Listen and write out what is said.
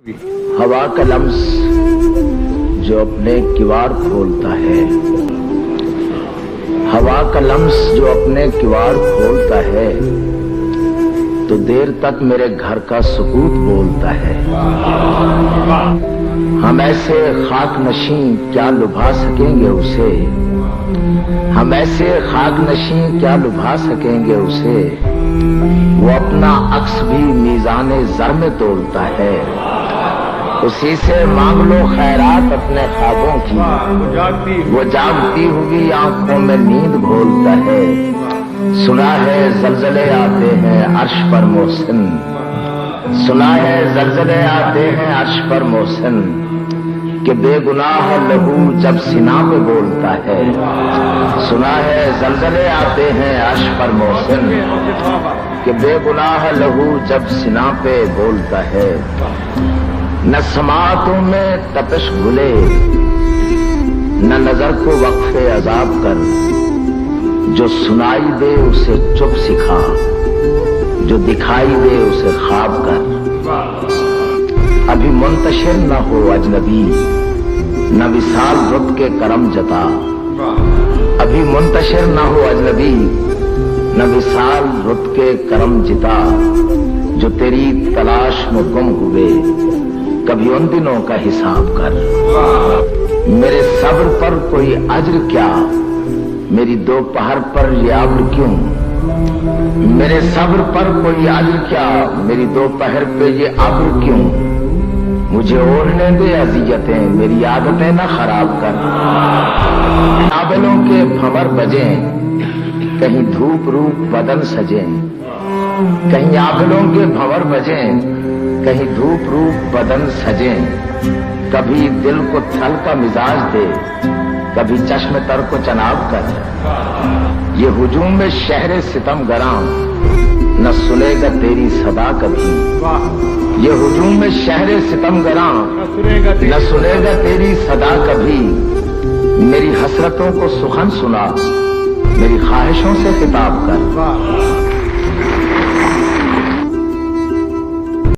हवा का लम्स जो अपने किवाड़ खोलता है, हवा का लम्स जो अपने किवाड़ खोलता है, तो देर तक मेरे घर का सुकूत बोलता है। हम ऐसे खाक नशीं क्या लुभा सकेंगे उसे, हम ऐसे खाक नशीं क्या लुभा सकेंगे उसे, वो अपना अक्स भी मीज़ाने ज़र में तोलता है। उसी से मांग लो खैरात अपने ख्वाबों की, वो जागती हुई आंखों में नींद घोलता है। सुना है जलजले आते हैं अर्श पर मोहसिन, सुना है जलजले आते हैं अर्श पर मोहसिन, कि बेगुनाह लहू जब सीना पे बोलता है। सुना है जलजले आते हैं अर्श पर मोहसिन, कि बेगुनाह लहू जब सीना पे बोलता है। न समातों में तपिश घुले, न नजर को वक्फे अजाब कर, जो सुनाई दे उसे चुप सिखा, जो दिखाई दे उसे ख्वाब कर। अभी मुंतशिर न हो अजनबी, न विसाल रुत के करम जता, अभी मुंतशिर न हो अजनबी, न विसाल रुत के करम जिता, जो तेरी तलाश में गुम हुए, कभी उन दिनों का हिसाब कर। मेरे सब्र पर कोई अज्र क्या, मेरी दोपहर पर ये अब्र क्यों, मेरे सब्र पर कोई अज्र क्या, मेरी दोपहर पे ये अब्र क्यों। मुझे ओढ़ने दे अज़ियतें, मेरी आदतें न खराब कर। काबिलों के भंवर बजें, कहीं धूप रूप बदन सजें, कहीं आबिलों के भंवर बजें, कहीं धूप रूप बदन सजें। कभी दिल को थल का मिजाज दे, कभी चश्म तर को चनाब कर। ये हुजूम में शहरे सितम गरां, न सुनेगा तेरी सदा कभी। ये हुजूम में शहरे सितम गरां, न सुनेगा तेरी सदा कभी। मेरी हसरतों को सुखन सुना, मेरी ख्वाहिशों से खिताब कर।